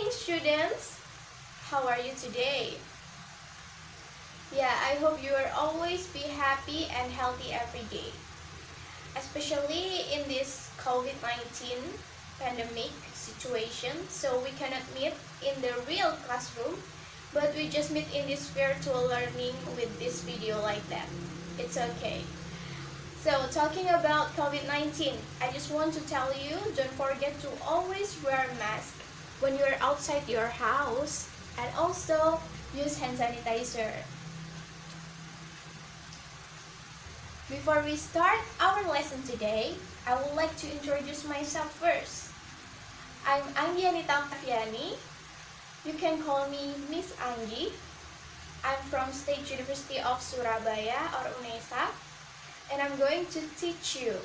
morning, students. How are you today? Yeah, I hope you will always be happy and healthy every day. Especially in this COVID-19 pandemic situation, so we cannot meet in the real classroom, but we just meet in this virtual learning with this video like that. It's okay. So talking about COVID-19, I just want to tell you, don't forget to always wear a mask when you're outside your house, and also use hand sanitizer. Before we start our lesson today, I would like to introduce myself first. I'm Anggi Anita Octaviani. You can call me Miss Anggi. I'm from State University of Surabaya or UNESA, and I'm going to teach you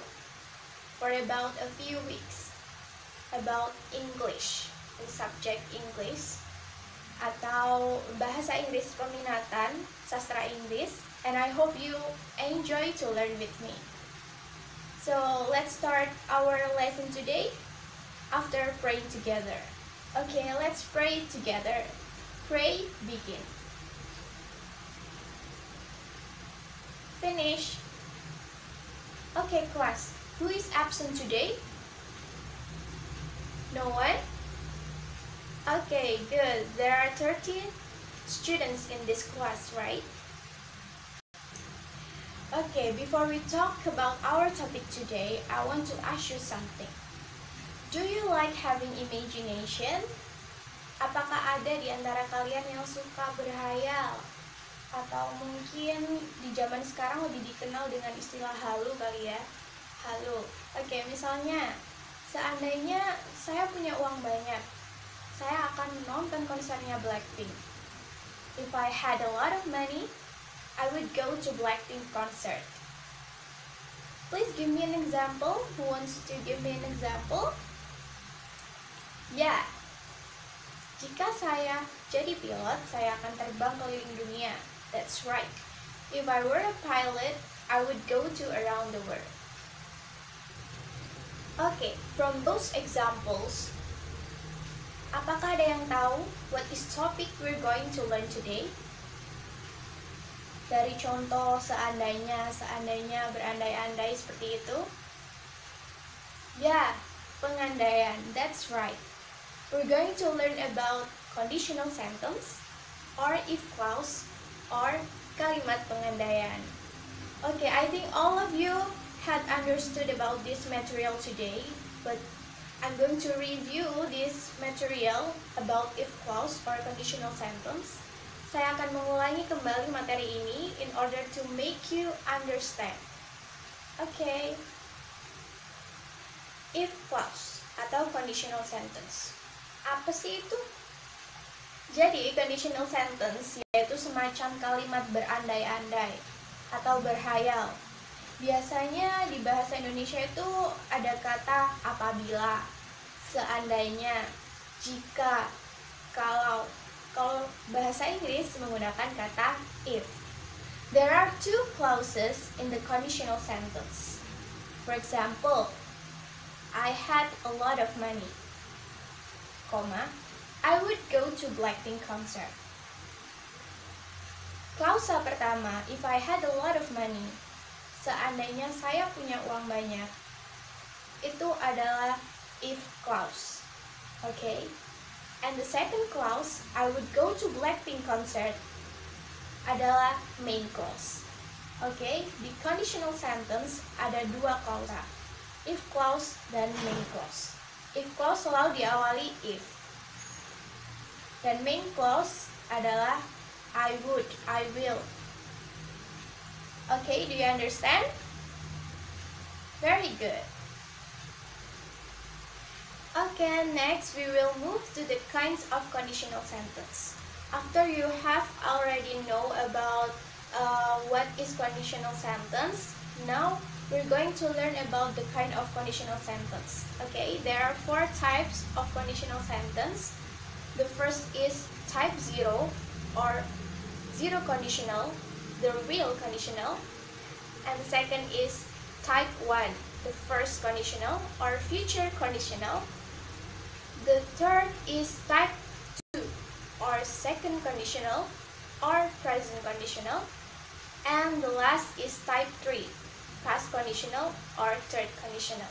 for about a few weeks about English, the subject English, atau bahasa Inggris peminatan, sastra Inggris, and I hope you enjoy to learn with me. So let's start our lesson today after praying together. Okay, let's pray together. Pray, begin. Finish. Okay, class, who is absent today? No one? Okay, good. There are 13 students in this class, right? Okay, before we talk about our topic today, I want to ask you something. Do you like having imagination? Apakah ada di antara kalian yang suka berhayal? Atau mungkin di zaman sekarang lebih dikenal dengan istilah halu kali ya? Halu. Oke, misalnya, seandainya saya punya uang banyak, saya akan nonton konsernya Blackpink. If I had a lot of money, I would go to Blackpink concert. Please give me an example. Who wants to give me an example? Yeah. Jika saya jadi pilot, saya akan terbang keliling dunia. That's right. If I were a pilot, I would go to around the world. Okay, from those examples, apakah ada yang tahu what is topic we're going to learn today? Dari contoh seandainya berandai-andai seperti itu. Ya, pengandaian, that's right. We're going to learn about conditional sentence, or if clause, or kalimat pengandaian. Okay, I think all of you had understood about this material today, but I'm going to review this material about if clause or conditional sentence. Saya akan mengulangi kembali materi ini in order to make you understand. Okay. If clause atau conditional sentence. Apa sih itu? Jadi, conditional sentence yaitu semacam kalimat berandai-andai atau berhayal. Biasanya di bahasa Indonesia itu ada kata apabila, seandainya, jika, kalau. Kalau bahasa Inggris menggunakan kata if. There are two clauses in the conditional sentence. For example, I had a lot of money, comma, I would go to Blackpink concert. Klausa pertama, if I had a lot of money, seandainya saya punya uang banyak, itu adalah if clause. Okay? And the second clause, I would go to Blackpink concert, adalah main clause. Okay? Di conditional sentence ada dua klausa, if clause dan main clause. If clause selalu diawali if. Dan main clause adalah I would, I will. Okay, do you understand? Very good. Okay, next we will move to the kinds of conditional sentence. After you have already know about what is conditional sentence, now we're going to learn about the kind of conditional sentence. Okay, there are 4 types of conditional sentence. The first is type 0 or zero conditional, the real conditional. And the second is type 1, the first conditional or future conditional. The third is type second conditional or present conditional. And the last is type 3, past conditional or third conditional.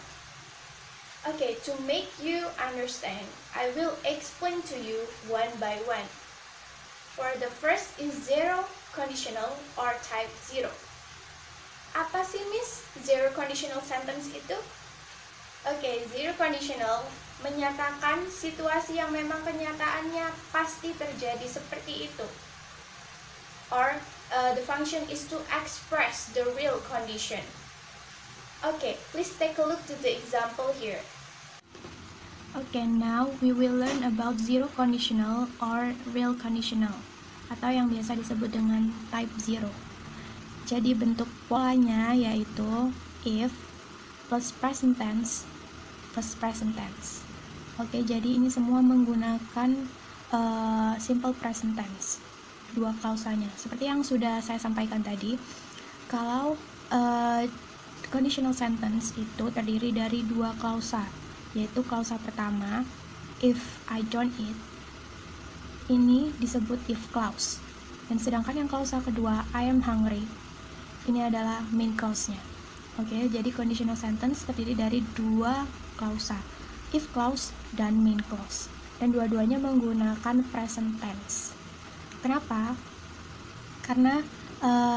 Okay, to make you understand, I will explain to you one by one. For the first is zero conditional or type 0. Apa sih Miss zero conditional sentence itu? Oke, zero conditional menyatakan situasi yang memang kenyataannya pasti terjadi seperti itu. Or the function is to express the real condition. Okay, please take a look to the example here. Okay, now we will learn about zero conditional or real conditional, atau yang biasa disebut dengan type 0. Jadi bentuk polanya yaitu if plus present tense plus present tense. Oke, jadi ini semua menggunakan simple present tense, dua klausanya. Seperti yang sudah saya sampaikan tadi, kalau conditional sentence itu terdiri dari dua klausa, yaitu klausa pertama, if I don't eat, ini disebut if clause. Dan sedangkan yang klausa kedua, I am hungry, ini adalah main clause-nya. Oke, jadi conditional sentence terdiri dari dua klausa, if clause dan main clause. Dan dua-duanya menggunakan present tense. Kenapa? Karena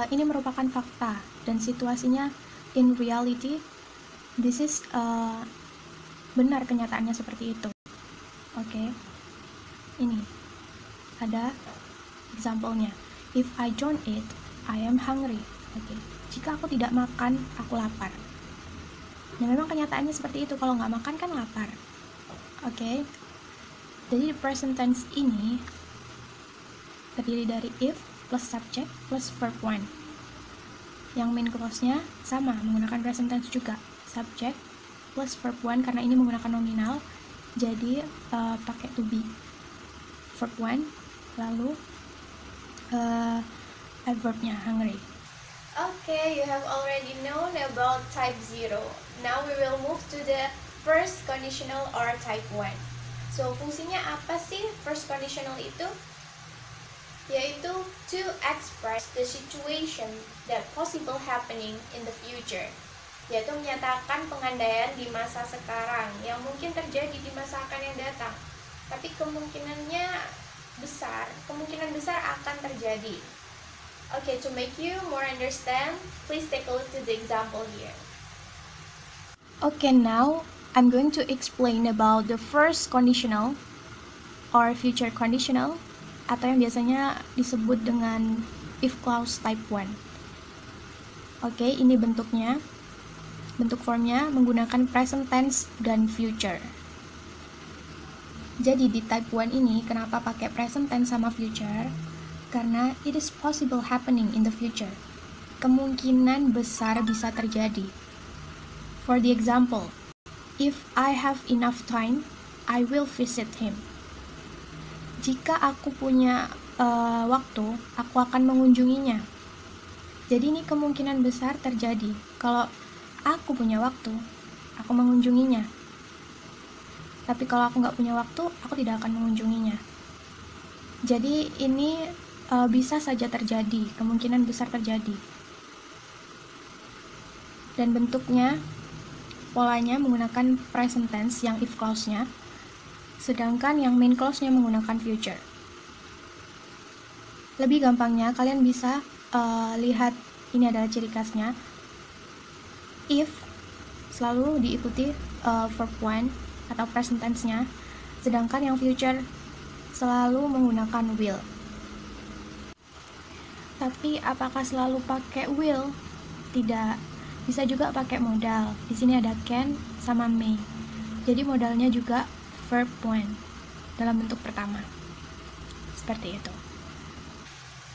ini merupakan fakta dan situasinya in reality, this is benar kenyataannya seperti itu. Oke, ini ada example-nya. If I don't eat, I am hungry. Oke, jika aku tidak makan, aku lapar. Nah, memang kenyataannya seperti itu. Kalau nggak makan kan lapar. Oke, jadi the present tense ini terdiri dari if plus subject plus verb 1. Yang main clause-nya sama, menggunakan present tense juga. Subject plus verb 1 karena ini menggunakan nominal, jadi pakai to be. Verb 1, lalu adverb-nya hungry. Okay, you have already known about type 0. Now we will move to the first conditional or type 1. So, fungsinya apa sih first conditional itu? Yaitu to express the situation that possible happening in the future. Yaitu menyatakan pengandaian di masa sekarang yang mungkin terjadi di masa akan yang datang. Tapi kemungkinan besar akan terjadi. Okay, to make you more understand, please take a look to the example here. Okay, now I'm going to explain about the first conditional or future conditional, atau yang biasanya disebut dengan if clause type 1. Oke, ini bentuknya. Bentuk formnya menggunakan present tense dan future. Jadi di type 1 ini kenapa pakai present tense sama future? Karena it is possible happening in the future. Kemungkinan besar bisa terjadi. For the example, if I have enough time, I will visit him. Jika aku punya waktu, aku akan mengunjunginya. Jadi ini kemungkinan besar terjadi. Kalau aku punya waktu, aku mengunjunginya. Tapi kalau aku nggak punya waktu, aku tidak akan mengunjunginya. Jadi ini bisa saja terjadi, kemungkinan besar terjadi. Dan bentuknya, polanya menggunakan present tense yang if clause-nya, sedangkan yang main clause-nya menggunakan future. Lebih gampangnya, kalian bisa lihat ini adalah ciri khasnya. If selalu diikuti verb 1 atau present tense-nya, sedangkan yang future selalu menggunakan will. Tapi apakah selalu pakai will? Tidak. Bisa juga pakai modal. Di sini ada can sama may. Jadi modalnya juga verb 1 dalam bentuk pertama. Seperti itu.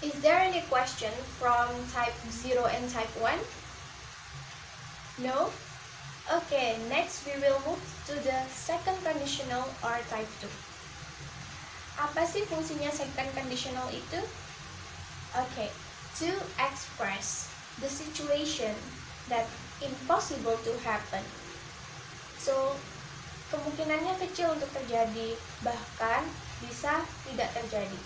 Is there any question from type 0 and type 1? No? Okay, next we will move to the second conditional or type 2. Apa sih fungsinya second conditional itu? Okay, to express the situation that impossible to happen. So, kemungkinannya kecil untuk terjadi, bahkan bisa tidak terjadi.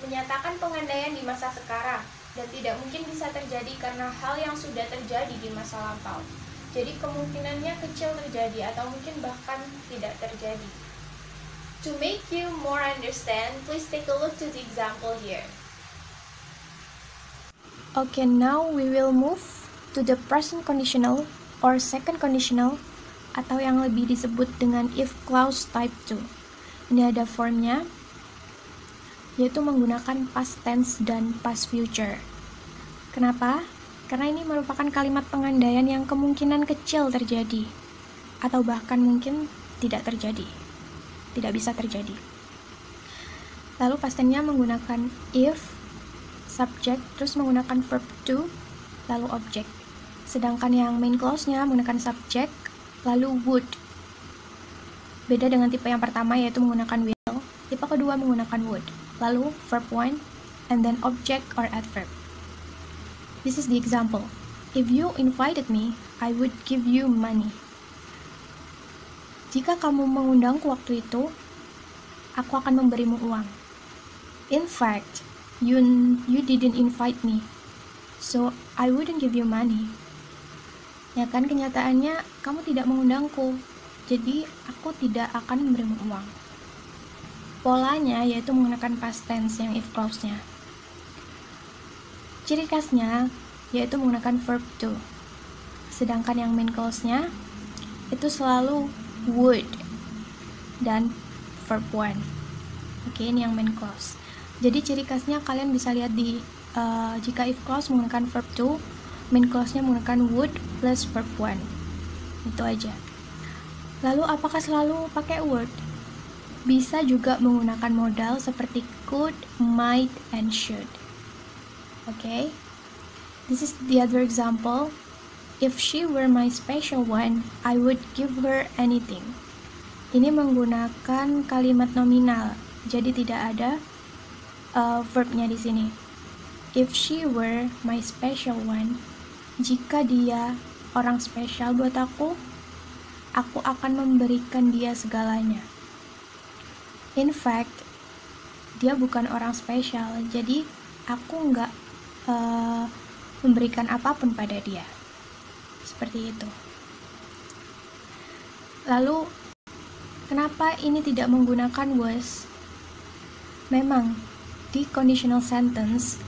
menyatakan pengandaian di masa sekarang dan tidak mungkin bisa terjadi karena hal yang sudah terjadi di masa lampau. Jadi kemungkinannya kecil terjadi atau mungkin bahkan tidak terjadi. To make you more understand, please take a look to the example here. Okay, now we will move to the present conditional or second conditional atau yang lebih disebut dengan if clause type 2. Ini ada formnya, yaitu menggunakan past tense dan past future. Kenapa? Karena ini merupakan kalimat pengandaian yang kemungkinan kecil terjadi atau bahkan mungkin tidak terjadi, tidak bisa terjadi. Lalu past tense-nya menggunakan if, subject, terus menggunakan verb to, lalu object. Sedangkan yang main clause-nya menggunakan subject, lalu would. Beda dengan tipe yang pertama yaitu menggunakan will, tipe kedua menggunakan would, lalu verb 1, and then object or adverb. This is the example. If you invited me, I would give you money. Jika kamu mengundangku waktu itu, aku akan memberimu uang. In fact, you didn't invite me, so I wouldn't give you money. Ya kan, kenyataannya kamu tidak mengundangku, jadi aku tidak akan memberimu uang. Polanya yaitu menggunakan past tense yang if clause-nya. Ciri khasnya yaitu menggunakan verb to. Sedangkan yang main clause-nya itu selalu would dan verb 1. Oke, ini yang main clause. Jadi ciri khasnya kalian bisa lihat di jika if clause menggunakan verb to, main clause-nya menggunakan would plus verb 1. Itu aja. Lalu apakah selalu pakai would? Bisa juga menggunakan modal seperti could, might, and should. Okay? This is the other example. If she were my special one, I would give her anything. Ini menggunakan kalimat nominal, jadi tidak ada verbnya di sini. If she were my special one, jika dia orang spesial buat aku akan memberikan dia segalanya. In fact, dia bukan orang spesial, jadi aku nggak memberikan apapun pada dia. Seperti itu. Lalu, kenapa ini tidak menggunakan was? Memang, di conditional sentence,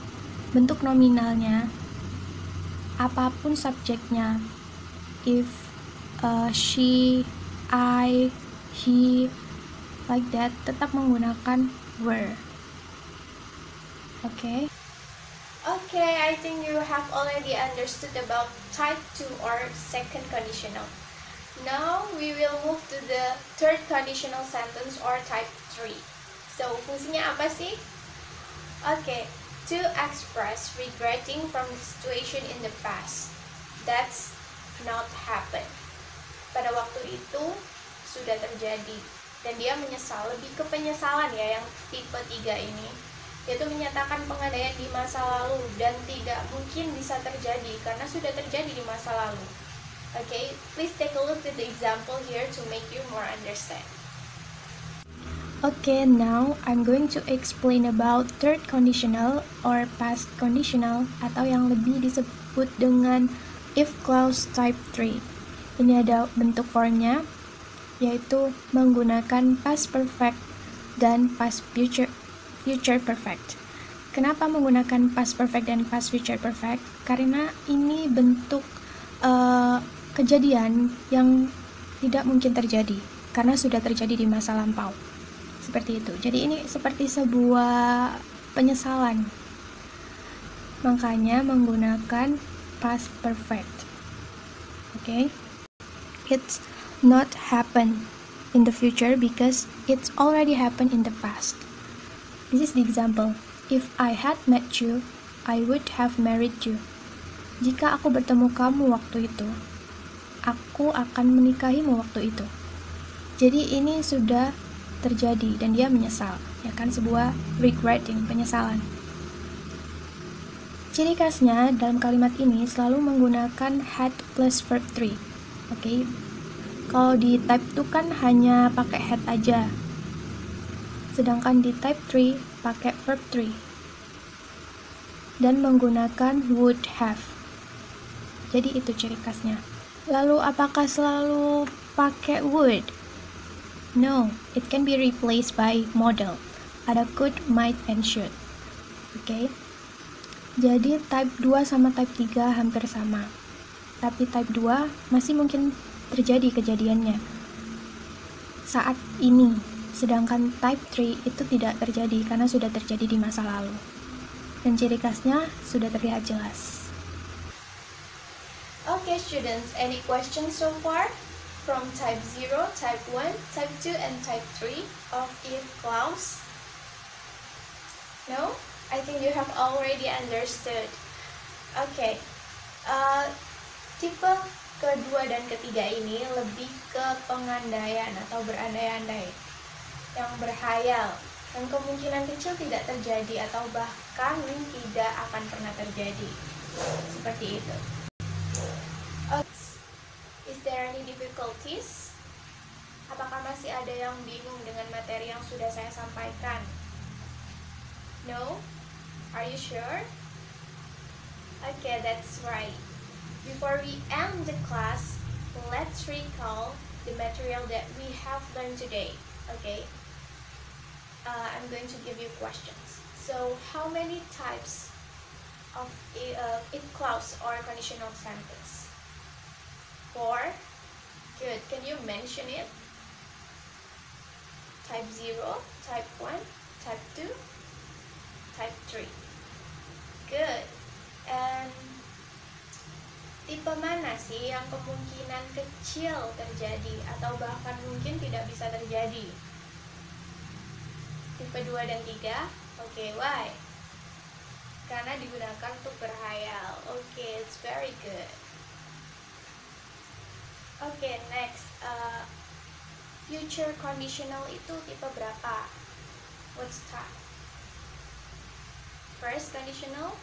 bentuk nominalnya, apapun subjeknya, if, she, I, he, like that, tetap menggunakan were. Okay? Okay, I think you have already understood about type 2 or second conditional. Now, we will move to the third conditional sentence or type 3. So, fungsinya apa sih? Okay, to express regretting from the situation in the past. That's not happen. Pada waktu itu, sudah terjadi. Dan dia menyesal, lebih ke penyesalan ya yang tipe 3 ini. Yaitu menyatakan pengandaian di masa lalu dan tidak mungkin bisa terjadi karena sudah terjadi di masa lalu. Okay, please take a look at the example here to make you more understand. Okay, now I'm going to explain about third conditional or past conditional atau yang lebih disebut dengan if clause type 3. Ini ada bentuk formnya yaitu menggunakan past perfect dan past future perfect. Kenapa menggunakan past perfect dan past future perfect? Karena ini bentuk kejadian yang tidak mungkin terjadi karena sudah terjadi di masa lampau. Seperti itu. Jadi ini seperti sebuah penyesalan. Makanya menggunakan past perfect. Okay? It's not happen in the future because it's already happened in the past. This is the example. If I had met you, I would have married you. Jika aku bertemu kamu waktu itu, aku akan menikahimu waktu itu. Jadi ini sudah terjadi dan dia menyesal, ya kan, sebuah regretting, penyesalan. Ciri khasnya dalam kalimat ini selalu menggunakan had plus verb 3. Oke. Kalau di type 2 kan hanya pakai had aja. Sedangkan di type 3 pakai verb 3. dan menggunakan would have. Jadi itu ciri khasnya. Lalu apakah selalu pakai would? No, it can be replaced by modal. Ada could, might, and should. Oke. Jadi type 2 sama type 3 hampir sama. Tapi type 2 masih mungkin terjadi kejadiannya saat ini. Sedangkan type 3 itu tidak terjadi karena sudah terjadi di masa lalu. Dan ciri khasnya sudah terlihat jelas. Okay, students, any questions so far? From type 0, type 1, type 2, and type 3 of if clause? No? I think you have already understood. Okay. Tipe kedua dan ketiga ini lebih ke pengandaian atau berandai-andai, yang berhayal, dan kemungkinan kecil tidak terjadi atau bahkan tidak akan pernah terjadi. Seperti itu. Is there any difficulties? Apakah masih ada yang bingung dengan materi yang sudah saya sampaikan? No? Are you sure? Okay, that's right. Before we end the class, let's recall the material that we have learned today. Okay? I'm going to give you questions. So, how many types of if clause or conditional sentence? 4. Good. Can you mention it? Type 0, type 1, type 2, type 3. Good. And tipe mana sih yang kemungkinan kecil terjadi atau bahkan mungkin tidak bisa terjadi? Tipe 2 dan 3. Okay, why? Karena digunakan untuk berhayal. Okay, it's very good. Okay, next. Future conditional itu tipe berapa? What's type? First conditional?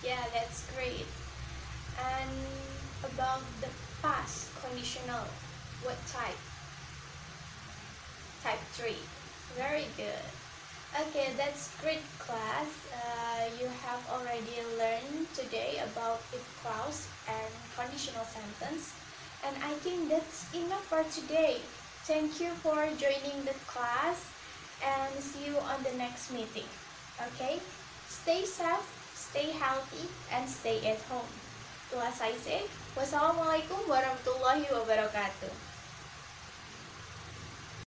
Yeah, that's great. And about the past conditional, what type? Type 3. Very good. Okay, that's great, class. You have already learned today about if clause and conditional sentence. And I think that's enough for today. Thank you for joining the class and see you on the next meeting. Okay? Stay safe, stay healthy, and stay at home. Itulah saya say. Wassalamualaikum warahmatullahi wabarakatuh.